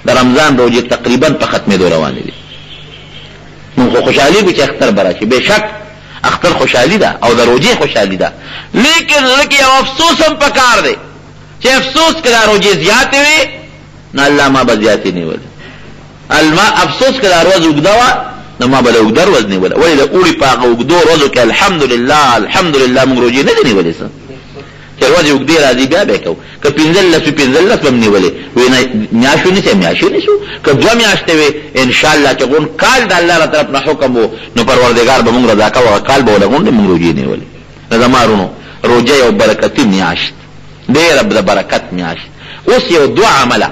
د رمضان روزه تقریبا په ختمې دو روانې دي. نو خوشحالي به چې اختر براشي، بشک اختر خوشحالي ده او د روزه خوشحالي ده، لیکن لکه یو افسوس هم پکار دی چې افسوس کړه روزه زیاتې وي نه الله ما به زیاتې نیول، افسوس کړه روزه وګدا وا نو ما به وګدا روزه نیول. ولې د اوړي په هغه وګدو روزو کې الحمدلله موږ روزه نه دی نیولې. چې روزه وګدې راځي بیا به کو که 15 هم نیولې وي نه میاشو نشو که 2 میاشتې وي ان شاء الله چې ګون کال د الله تعالی طرف نه حکم وو نو پروردگار به موږ رضا کوو کال به ولګون موږ روزه نیولې. زمارونو روزه یو برکتی میاشت ډېر د برکت میاشت. اوس یو دعا عمله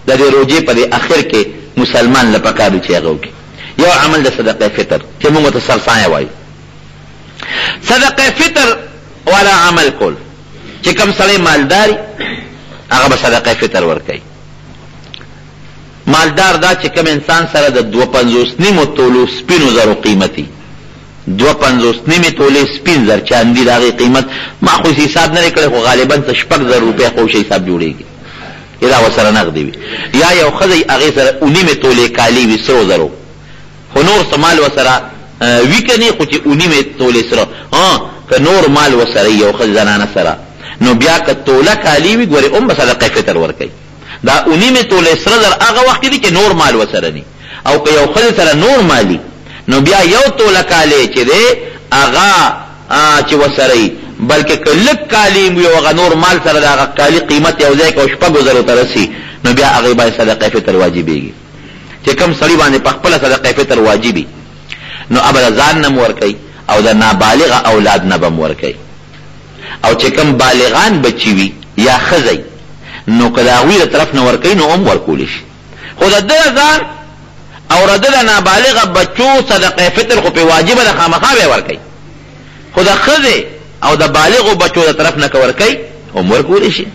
د دې روزه په اخر کې مسلمان لپاره دی چې هغه وکړي. یو عمل د صدقه فطر چې موږ ته سرسایه وایي. صدقه فطر ولا عمل کول چې کوم سړی مالداري هغه به صدقه فطر ورکوي. مالدار دا چې کوم انسان سره د 2.50 تولو سپینو زرو قیمتي 2.50 تولې سپین زر چاندي د هغې قیمت ما خو حساب نه کړی خو غالبا 6,000 روپۍ خو شي حساب جوړېږي دا ورسره نغدي وي. یا یو ښځی هغې سره 19 تولې کالي وي سرو زرو خو نور څه مال ورسره وي که نه خو چې 19 تولې سره که نور مال ورسره یو ښځې زنانه سره نو بیا که توله کالي وي ګورې هم به صدقه فطر ورکوي. دا 19 تولې سره زر هغه وخت دي چې نور مال ورسره ني او که یو ښځې سره نور مالي نو بیا یو توله کالی چې دی هغه چې ورسره وي بلکې که لږ کالي وي او هغه نور مال سره د هغه کالي قیمت یو ځای که 6,000 ته رسي نو بیا هغې باندې صدقه فطر واجبېږي. چې کوم سړي باندې په خپله صدقه فطر واجبي نو ابه د ځان نه م ورکوي او د نابالغه اولاد نه به م ورکوي. او چې کوم بالغان بچي وي یا ښځی نو که د هغوی د طرف نه ورکوي نو هم ورکولی شي. خو د ده ځان او د ده نابالغه بچو صدقه فطر خو پې واجبه ده خامخا به یې ورکوي. خو د ښځې او د بالغو بچو د طرف نه که ورکوي هم ورکولی شي.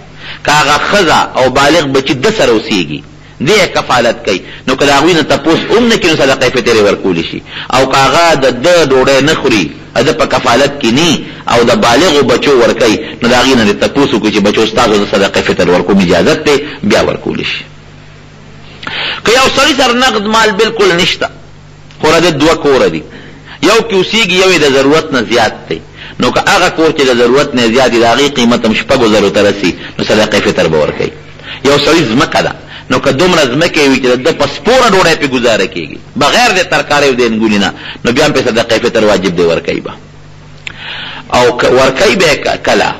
که هغه ښځه او بالغ بچي ده سره اوسېږي دی یې کفالت کوي نو که د هغوی نه تپوس هم نه کړي نو صدقه فطر یې ورکولی شي. او که هغه د ده ډوډۍ نه خوري ده په کفالت کې نی او د بالغو بچو ورکوي نو د هغې نه دې تپوس وکړي چې بچو ستاسو د صدقه فطر ورکوم اجازت دی بیا ورکولی شي. که یو سړي سره نقد مال بالکل نشته خو د 2 کوره دي یو کې اوسېږي یو یې د ضرورت نه زیات دی نو که هغه کور چې د ضرورت نه زیات دی د هغې قیمت هم 6,000 ته رسي نو صدقه فطر به ورکوي. یو سړي ځمکه ده نو که دومره ځمکې وي چې د په سپوره ډوډۍ پې ګزاره کېږي بغیر د ترکارۍ او د انګونې نه نو بیا هم پې صدقه فطر واجب دی ورکوي به او ورکوي به کله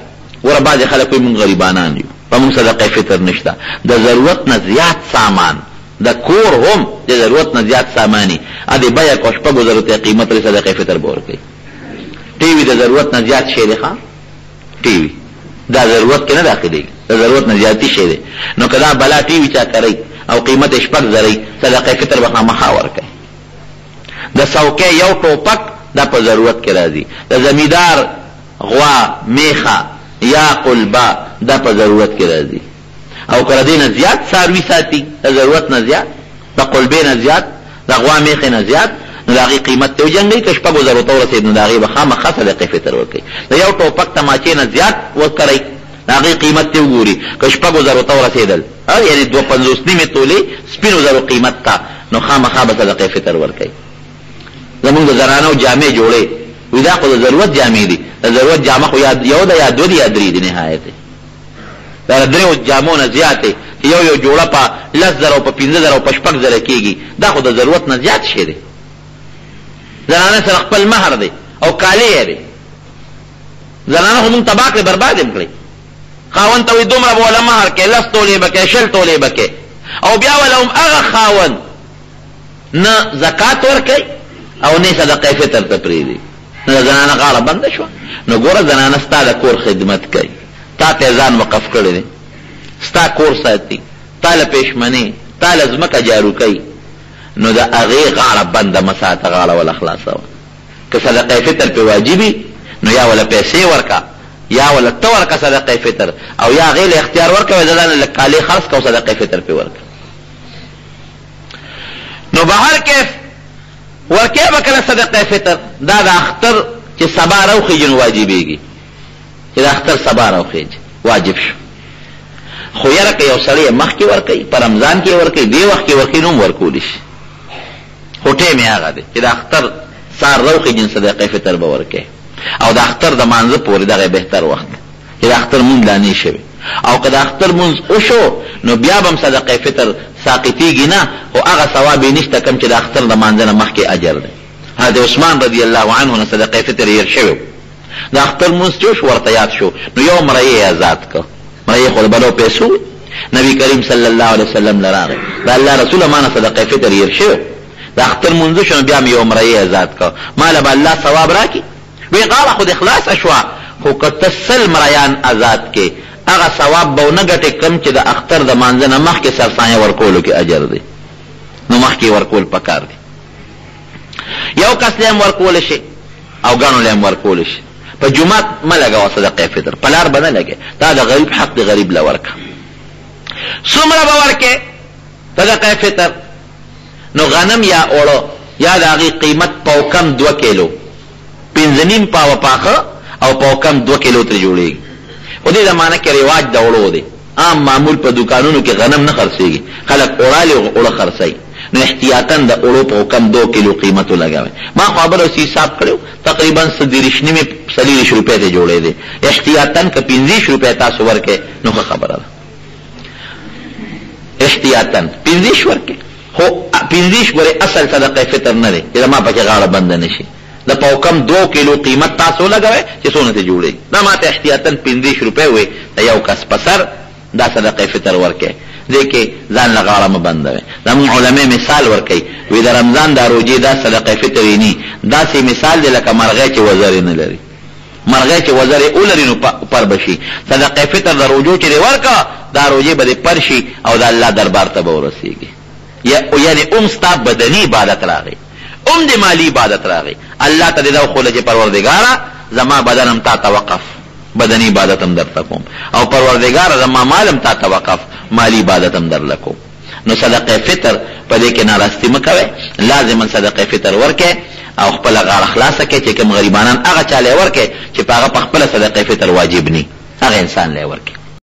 وره بعضې خلک وایي مونږ غریبانان یو په مونږ صدقه فطر نشته. د ضرورت نه زیات سامان د کور هم د ضرورت نه زیات ساماني ادې بیه که 6,000 ته قیمت لري صدقه فطر به ورکوي. ټي وي د ضرورت نه زیات شی دی ښه ټي وي دا ضرورت کې نه داخلېږي د ضرورت نه زیاتي شی دی نو که دا بلا ټي وي چا کوي او قیمت 6,000 صدقه فطر به خامخا ورکوي. د څوکۍ یو ټوپک دا په ضرورت کې راځي. د زمیندار غوا میخه یا قلبه دا په ضرورت کې راځي. او که د دې نه زیات څاروي ساتي د ضرورت نه زیات د قلبې نه زیات د غوا میخې نه زیات نو د هغې قیمت ته وجنګوي که 6,000 ته ورسېد نو د هغې به خامخا صدقه فطر ورکوي. د یو ټوپک تماچې نه زیات ورکوئ د هغې قیمت ته وګوري که 6,000 ته ورسېدل یعنې 2.50 تولې سپینو زرو قیمت ته نو خامخا به صدقه فطر ورکوي. زمونږ د زنانو جامې جوړې وي دا خو د ضرورت جامې دي د ضرورت جامه خو یو ده یا 2 دي یا 3 دي نهایت دا د 3 جامو نه زیات دی چې یو جوړه په 10,000 او په 15,000 او په 6,000 کېږي دا خو د ضرورت نه زیات شی دی. زنانه سره خپل مهر دی او کالی یې دی زنانه خو مونږ تباه کړې برباد یې کړې. خاوند ته وایي دومره به وله مهر کې 10 تولې به کې 20 تولې به کې او بیا وله هم هغه خاوند نه زکات ورکوي او نه صدقه فطر ته پرېږدي نو د زنانه غاړه بنده شوه. نو ګوره زنانه ستا د کور خدمت کوي تا ته ځان وقف کړی دی ستا کور ساتي تا له پېشمنې تا له ځمکه جارو کوي نو د هغې غاړه بنده مه ساته غاړه وله خلاصوه. که صدقه فطر پې واجبي نو یا وله پیسې ورکه یا وله ته ورکه صدقه فطر او یا هغې له اختیار ورکوې د ځانه لږ کالي خرڅ که او صدقه فطر پې ورکه. نو به هر کیف ورکې به کله صدقه فطر دا د اختر چې سبا راوخېږي نو واجبېږي چې د اختر سبا راوخېږي واجب شو. خو یاره که یو سړی مخکې ورکوي په رمضان کې ورکوي دې وخت کې ورکوي نو هم ورکولی شي خو ټیم یې هغه دی چې د اختر سار روخېږي صدقه فطر به ورکوي او د اختر د مانځه پورې دغه بهتر وخت چې د اختر مونځ لا نه شوي او که د اختر مونځ وشو نو بیا به هم صدقه فطر ساقطېږي نه خو هغه ثواب یې نشته کوم چې د اختر د مانځه نه مخکې اجر دی حضرت عثمان رضی الله عنه نه صدقه فطر هېر شوی د اختر مونځ چې وشو ورته یاد شو نو یو مریی یې آزاد کړ مریی خو د بدو پیسو نبی کریم صلی الله علیه وسلم له راغی د الله رسوله ما نه صدقه فطر هېر شوی د اختر مونځ شو نو بیا مې یو مریی آزاد کړ ما له به الله ثواب راکړي وی غاړه خو د اخلاص شوه خو که ته سل مریان آزاد کې هغه ثواب به ونه ګټې کم چې د اختر د مانځه نه مخکې سرسایه ورکولو کې اجر دی نو مخکې ورکول پکار دی یو کس له هم ورکول شي او ګڼو له هم ورکول شي په جومات مه لګوه صدقه فطر په لار به نه لګې دا د غریب حق د غریب له ورکه څومره به ورکې صدقه فطر نو غنم یا اوړه یا د هغې قیمت پوکم 2 کیلو 5.5 پاوه پاخه او پوکم 2 کیلو ترې جوړېږي خو دې زمانه کې رواج د اوړو دی عام معمول په دکانونو کې غنم نه خرڅېږي خلک اوړالې اوړه خرڅوي نو احتیاطاً د اوړو په حکم 2 کیلو قیمت ولګوئ ما خو خبره اوس حساب کړو تقریبا 30 روپۍ ته جوړې دی احتیاطاً که 50 روپۍ تاسو ورکې نو ښه خبره ده احتیاطاً 50 ورکې خو 50 ګورې اصل صدقه فطر نه دی چې زما پکې غاړه بنده نه شي د پوکم 2 کیلو قیمت تاسو لګوئ چې څونه ته جوړېږي دا ما ته احتیاطاً 50 روپۍ وي د یو کس په سر دا صدقه فطر ورکې دې کې ځان له غاړه مه بندوئ زموږ علماء مثال ورکوي وی د رمضان دا روجې دا صدقه فطر یې ني داسې مثال دی لکه مرغۍ چې وزرې نه لري مرغۍ چې وزرې ولري نو پر به شي صدقه فطر د روجو چې دې ورکړه دا روجې به دې پر شي او د الله دربار ته به ورسېږي یعنې ستا بدني عبادت راغی د مالی عبادت راغی الله ته دې دا وښوله چې پروردګاره زما بدن هم تا ته وقف بدني عبادت هم درته کوم او پروردګاره زما مال هم تا ته وقف مالی عبادت هم درله کوم نو صدقه فطر په دې کې ناراستی مه کوئ لازما صدقه فطر ورکئ او خپله غاړه خلاصه کړئ چې کوم غریبانان هغه چا لی ورکئ چې په هغه په خپله صدقه فطر واجب ني هغه انسان لی ورکئ